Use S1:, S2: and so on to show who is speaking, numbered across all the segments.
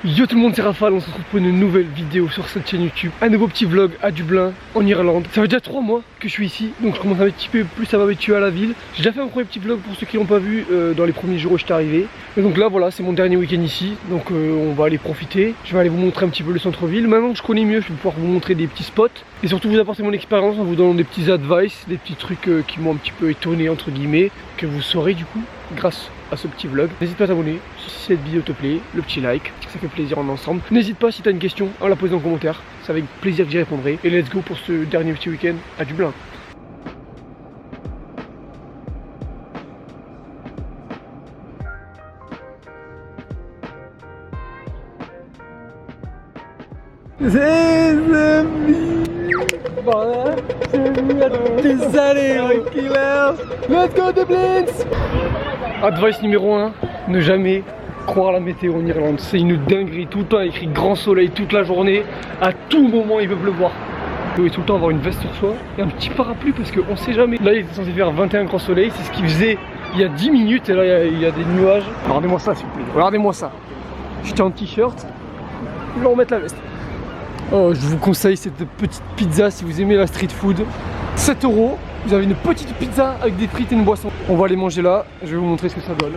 S1: Yo tout le monde, c'est Rafale, on se retrouve pour une nouvelle vidéo sur cette chaîne YouTube. Un nouveau petit vlog à Dublin, en Irlande. Ça fait déjà 3 mois que je suis ici, donc je commence un petit peu plus à m'habituer à la ville. J'ai déjà fait un premier petit vlog pour ceux qui l'ont pas vu dans les premiers jours où j'étais arrivé. Et donc là voilà, c'est mon dernier week-end ici, donc on va aller profiter. Je vais aller vous montrer un petit peu le centre-ville. Maintenant que je connais mieux, je vais pouvoir vous montrer des petits spots. Et surtout vous apporter mon expérience en vous donnant des petits advice, des petits trucs qui m'ont un petit peu étonné entre guillemets, que vous saurez du coup grâce à ce petit vlog. N'hésite pas à t'abonner si cette vidéo te plaît, le petit like, ça fait plaisir en ensemble. N'hésite pas si tu as une question à la poser en commentaire, c'est avec plaisir que j'y répondrai. Et let's go pour ce dernier petit week-end à Dublin. Les amis, voilà, c'est venu à des années, killer. Let's go Dublin. Advice numéro 1, ne jamais croire la météo en Irlande. C'est une dinguerie, tout le temps écrit grand soleil toute la journée. À tout moment il peut pleuvoir. Il faut tout le temps avoir une veste sur soi et un petit parapluie parce qu'on sait jamais. Là il était censé faire 21 grand soleil, c'est ce qu'il faisait il y a 10 minutes et là il y a des nuages. Regardez-moi ça s'il vous plaît, regardez-moi ça. J'étais en t-shirt, je vais remettre la veste. Oh, je vous conseille cette petite pizza si vous aimez la street food. 7 €, vous avez une petite pizza avec des frites et une boisson. On va aller manger là, je vais vous montrer ce que ça donne.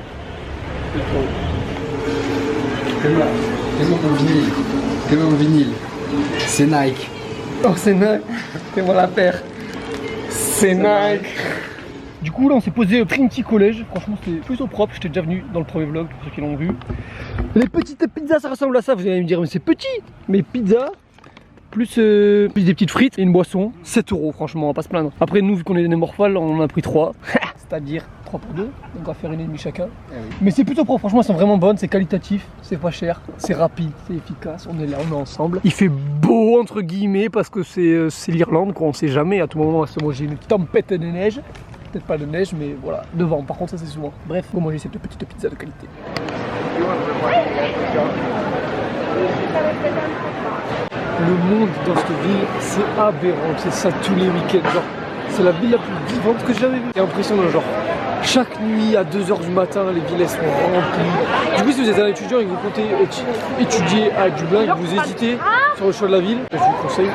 S2: Fais-moi mon vinyle. Fais-moi mon vinyle. C'est Nike.
S1: Oh c'est Nike, fais-moi la paire. C'est Nike. Du coup là on s'est posé au Trinity College, franchement c'était plutôt propre, j'étais déjà venu dans le premier vlog pour ceux qui l'ont vu. Les petites pizzas ça ressemble à ça, vous allez me dire mais c'est petit. Mais pizza plus des petites frites et une boisson, 7 € franchement, on va pas se plaindre. Après nous vu qu'on est des Morphales, on en a pris 3, c'est-à-dire 3 pour 2, donc on va faire une et demie chacun. Oui. Mais c'est plutôt propre, franchement elles sont vraiment bonnes, c'est qualitatif, c'est pas cher, c'est rapide, c'est efficace, on est là, on est ensemble. Il fait beau entre guillemets parce que c'est l'Irlande quoi, on sait jamais, à tout moment on va se manger une tempête de neige. Peut-être pas de neige mais voilà, devant, par contre ça c'est souvent. Bref, on va manger cette petite pizza de qualité. Le monde dans cette ville, c'est aberrant, c'est ça tous les week-ends, genre c'est la ville la plus vivante que j'ai jamais vue. C'est impressionnant, genre chaque nuit à 2 h du matin, les villes sont remplies. Du coup, si vous êtes un étudiant et que vous comptez étudier à Dublin et que vous hésitez sur le choix de la ville, je vous conseille de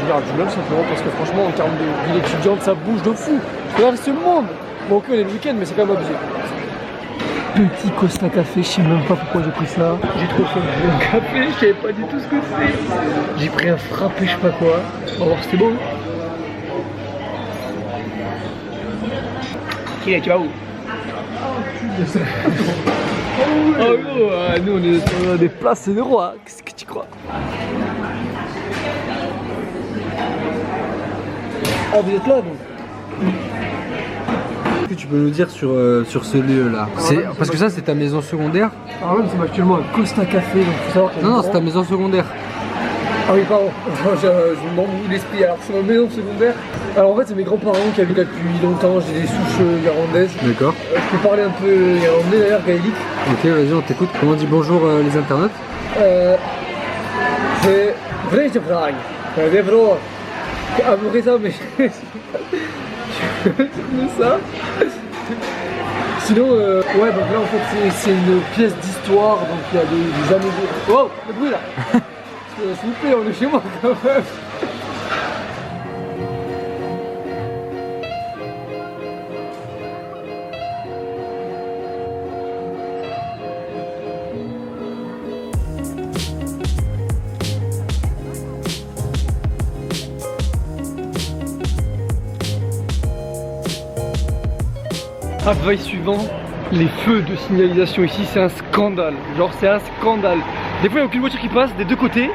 S1: venir à Dublin simplement parce que franchement, en termes de ville étudiante, ça bouge de fou. Regardez ce monde. Bon, ok, on est le week-end, mais c'est quand même abusé. Petit Costa Café, je sais même pas pourquoi j'ai pris ça. J'ai trop faim de un café, je savais pas du tout ce que c'est. J'ai pris un frappé, je sais pas quoi. On va voir si c'est bon. Tu vas où? Oh gros, nous on est des places de roi. Qu'est-ce que tu crois? Ah vous êtes là donc?
S2: Qu'est-ce que tu peux nous dire sur ce lieu là? Parce que ça c'est ta maison secondaire?
S1: Ah ouais, c'est actuellement un Costa Café, donc faut savoir qu'il y a
S2: Non, c'est ta maison secondaire.
S1: Ah oui, pardon, je m'embrouille l'esprit. Alors, c'est ma maison secondaire. Alors, en fait, c'est mes grands-parents qui habitent là depuis longtemps. J'ai des souches irlandaises.
S2: D'accord.
S1: Je peux parler un peu irlandais d'ailleurs, gaélique.
S2: Ok, vas-y, on t'écoute. Comment on dit bonjour les internautes?
S1: C'est vrai, je braille. Des bros. Amourez ça, mais. C'est ça. Sinon, ouais, donc là, en fait, c'est une pièce d'histoire. Donc, il y a des années. Wow, le bruit là. S'il vous plaît, on est chez moi quand même. Advice suivant, les feux de signalisation ici c'est un scandale, genre c'est un scandale. Des fois il n'y a aucune voiture qui passe des deux côtés,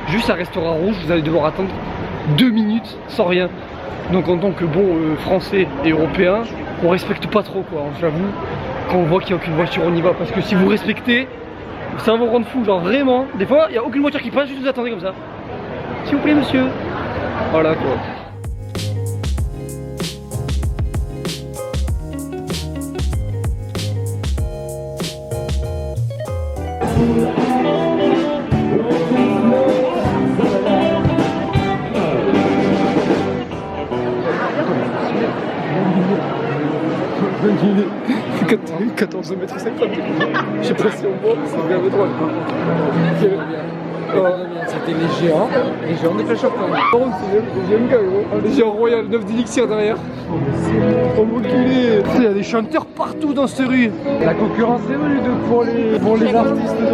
S1: juste ça restera rouge, vous allez devoir attendre 2 minutes sans rien. Donc en tant que bon français et européen, on respecte pas trop quoi, j'avoue. Quand on voit qu'il n'y a aucune voiture on y va, parce que si vous respectez, ça va vous rendre fou, genre vraiment. Des fois il n'y a aucune voiture qui passe, juste vous attendez comme ça. S'il vous plaît monsieur. Voilà quoi. 14 mètres 50. Je sais pas si on voit, mais c'est bien drôle.
S2: C'était les géants des Clash of Clans.
S1: Par contre, c'est les GMK, gros. Les géants royaux, 9 d'élixir derrière. Oh mon culé. Il y a des chanteurs partout dans cette rue.
S2: La concurrence est rude pour les artistes de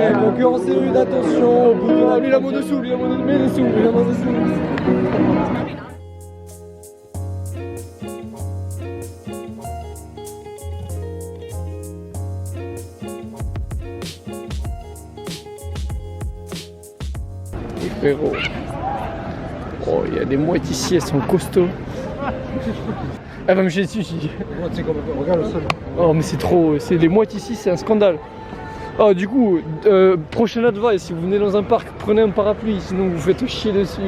S1: La concurrence est rude, attention. Lui, la main dessous, lui, la main dessous, lui, la main dessous. Frérot. Oh, il y a des mouettes ici, elles sont costauds. Elle va me jeter dessus ici.
S2: Regarde le sol.
S1: Oh, mais c'est trop. Les mouettes ici, c'est un scandale. Oh, du coup, prochain advice, si vous venez dans un parc, prenez un parapluie, sinon vous faites chier dessus.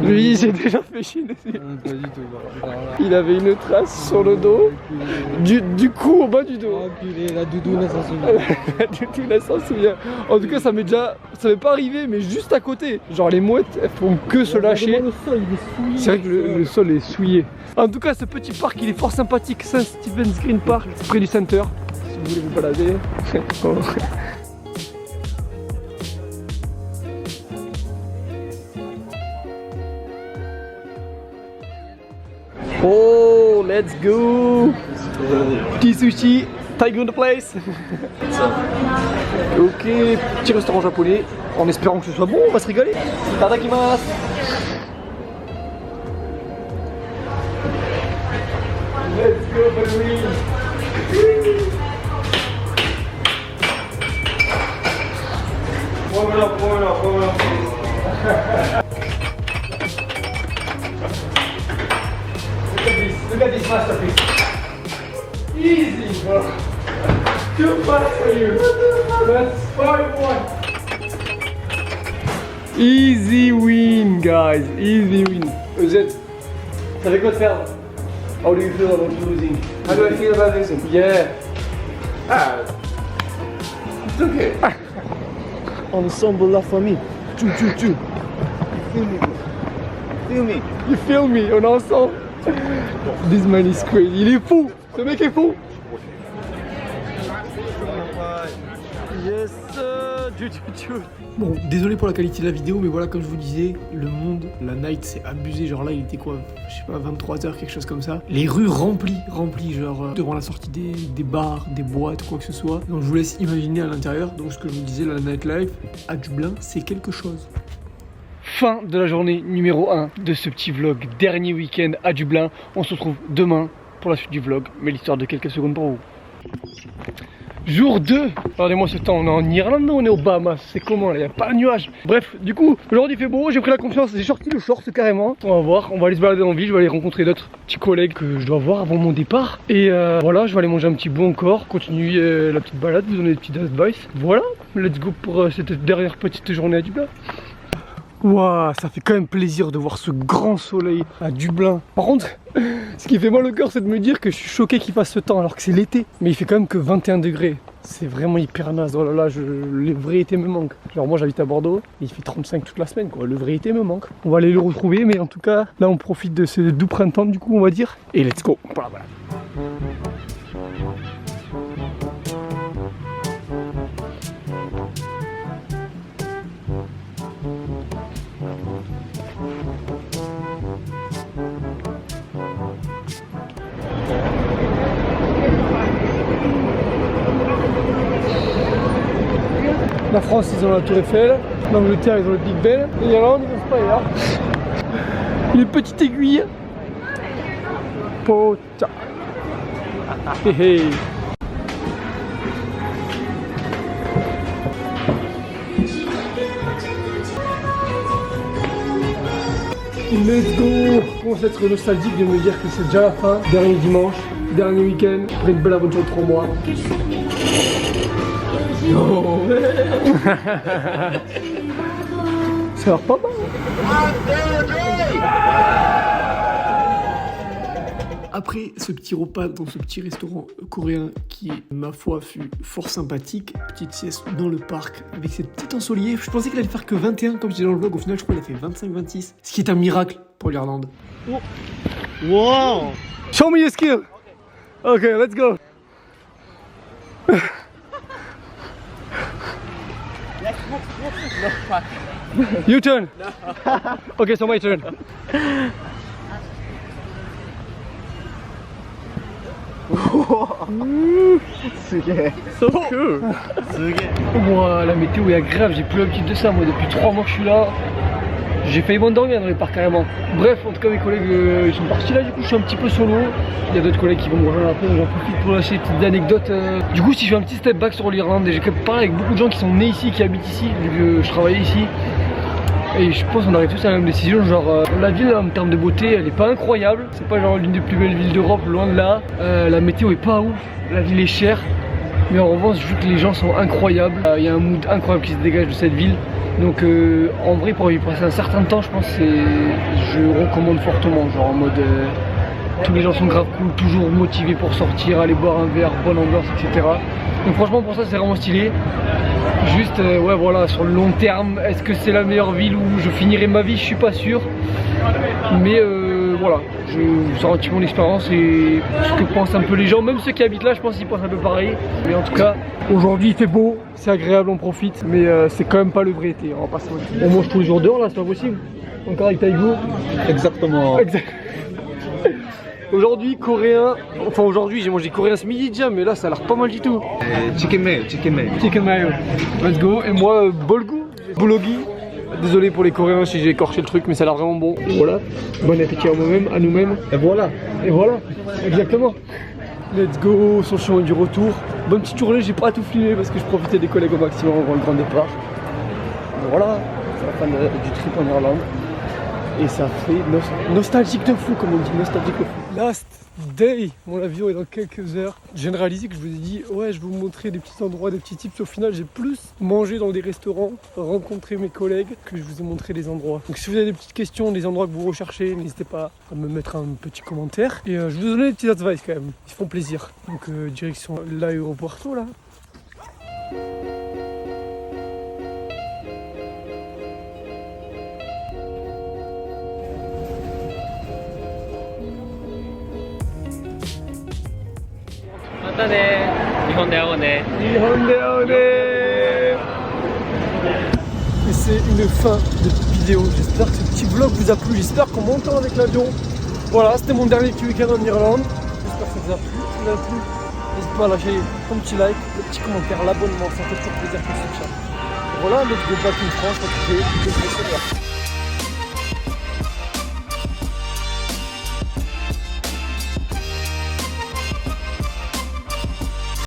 S1: Lui, il s'est déjà fait chier dessus.
S2: Pas du tout.
S1: Il avait une trace sur le dos, du cou au bas du dos.
S2: La doudoune, elle s'en souvient.
S1: La doudoune, elle s'en souvient. En tout cas, ça m'est pas arrivé, mais juste à côté. Genre, les mouettes, elles font que se lâcher.
S2: Le sol, il est souillé.
S1: C'est vrai que le sol est souillé. En tout cas, ce petit parc, il est fort sympathique. Saint Stephen's Green Park, près du Center. Si vous voulez vous balader. Oh, let's go! Petit sushi, Tiger in the place. Ok, petit restaurant japonais. En espérant que ce soit bon, on va se régaler. Tadakimasu. Let's go, baby. Warm it up, warm it up, warm it up. Look at this masterpiece. Easy, bro. Too fast for you. That's 5-1. Easy win, guys. Easy win. EZ, ça fait quoi de perdre? How do you feel about losing? How do I feel about losing? Yeah. It's okay.
S2: Ensemble la famille. Tchou tchou tchou. Feel me.
S1: You feel me? On est ensemble. This man is crazy. Il est fou. Ce mec est fou. Yes. Bon, désolé pour la qualité de la vidéo, mais voilà, comme je vous disais, le monde, la night, c'est abusé. Genre là, il était quoi, je sais pas, 23h, quelque chose comme ça. Les rues remplies, genre devant la sortie des bars, des boîtes, quoi que ce soit. Donc je vous laisse imaginer à l'intérieur. Donc ce que je vous disais, la nightlife à Dublin, c'est quelque chose. Fin de la journée numéro 1 de ce petit vlog. Dernier week-end à Dublin. On se retrouve demain pour la suite du vlog, mais l'histoire de quelques secondes pour vous. Jour 2. Regardez-moi ce temps, on est en Irlande, on est aux Bahamas. C'est comment là, il n'y a pas un nuage. Bref, du coup, aujourd'hui il fait beau, j'ai pris la confiance, j'ai sorti le short carrément. On va voir, on va aller se balader en ville, je vais aller rencontrer d'autres petits collègues que je dois voir avant mon départ. Et voilà, je vais aller manger un petit bout encore, continuer la petite balade, vous donner des petites advice. Voilà, let's go pour cette dernière petite journée à Dublin. Waouh, ça fait quand même plaisir de voir ce grand soleil à Dublin. Par contre, ce qui fait mal au cœur, c'est de me dire que je suis choqué qu'il fasse ce temps alors que c'est l'été. Mais il fait quand même que 21 degrés. C'est vraiment hyper naze. Oh là là, le vrai été me manque. Genre moi j'habite à Bordeaux et il fait 35 toute la semaine quoi. Le vrai été me manque. On va aller le retrouver, mais en tout cas, là on profite de ce doux printemps du coup on va dire. Et let's go pour la balade. La France, ils ont la Tour Eiffel. L'Angleterre, ils ont le Big Ben. Et l'Irlande, ils n'ont pas là. Les petites aiguilles. Pota. Hey, hey. Let's go. Je commence à être nostalgique de me dire que c'est déjà la fin. Dernier dimanche, dernier week-end. Après une belle aventure de 3 mois. Oh. Ça a l'air pas mal. Après ce petit repas dans ce petit restaurant coréen qui, ma foi, fut fort sympathique, petite sieste dans le parc avec cette petite ensoleillée. Je pensais qu'il allait faire que 21 comme je disais dans le vlog, au final je crois qu'il a fait 25-26. Ce qui est un miracle pour l'Irlande. Oh.
S2: Wow.
S1: Show me your skill. Ok, let's go. You turn. Okay, so my turn. So cool. Wow, la météo est agréable, j'ai plus l'habitude de ça. Moi, depuis 3 mois que je suis là, j'ai failli m'endormir dans les parcs carrément. Bref, en tout cas, mes collègues ils sont partis là, du coup, je suis un petit peu solo. Il y a d'autres collègues qui vont me rejoindre après, j'en profite pour lâcher des petites anecdotes. Du coup, si je fais un petit step back sur l'Irlande, j'ai quand même parlé avec beaucoup de gens qui sont nés ici, qui habitent ici, vu que je travaillais ici. Et je pense qu'on arrive tous à la même décision, genre la ville en termes de beauté elle est pas incroyable, c'est pas genre l'une des plus belles villes d'Europe, loin de là. La météo est pas ouf, la ville est chère, mais en revanche vu que les gens sont incroyables, il y a un mood incroyable qui se dégage de cette ville. Donc en vrai pour y passer un certain temps je pense que je recommande fortement, genre en mode tous les gens sont grave cool, toujours motivés pour sortir, aller boire un verre, bonne ambiance, etc. Donc franchement pour ça c'est vraiment stylé. Juste ouais voilà, sur le long terme, est-ce que c'est la meilleure ville où je finirai ma vie? Je suis pas sûr. Mais voilà, je sens un petit peu mon expérience et ce que pensent un peu les gens, même ceux qui habitent là, je pense qu'ils pensent un peu pareil. Mais en tout cas, aujourd'hui il fait beau, c'est agréable, on profite, mais c'est quand même pas le vrai été, on va pas se mentir. On mange tous les jours dehors là, c'est pas possible. Encore avec Taïgo.
S2: Exactement.
S1: Aujourd'hui coréen, enfin aujourd'hui j'ai mangé coréen ce midi déjà, mais là ça a l'air pas mal du tout.
S2: Chicken mayo, chicken mayo.
S1: Chicken mayo, let's go. Et moi bolgu, boulogi. Désolé pour les coréens si j'ai écorché le truc, mais ça a l'air vraiment bon. Et voilà, bon appétit à moi-même, à nous-mêmes.
S2: Et voilà.
S1: Et voilà, exactement. Let's go, sur le chemin du retour. Bonne petite journée, j'ai pas tout filmé parce que je profitais des collègues au maximum avant le grand départ. Mais voilà, c'est la fin du trip en Irlande. Et ça fait nostalgique de fou, comme on dit, nostalgique de fou. Last day, mon avion est dans quelques heures. Je viens de réaliser que je vous ai dit, ouais, je vais vous montrer des petits endroits, des petits tips. Au final, j'ai plus mangé dans des restaurants, rencontré mes collègues, que je vous ai montré les endroits. Donc si vous avez des petites questions, des endroits que vous recherchez, n'hésitez pas à me mettre un petit commentaire. Et je vais vous donner des petits advice quand même, ils font plaisir. Donc direction l'aéroporto là. Et c'est une fin de vidéo. J'espère que ce petit vlog vous a plu. J'espère qu'on m'entend avec l'avion. Voilà, c'était mon dernier petit week-end en Irlande. J'espère que ça vous a plu. Si ça vous a plu, n'hésite pas à lâcher ton petit like, le petit commentaire, l'abonnement. Ça fait toujours plaisir pour ce chat. Voilà, let's go back in France.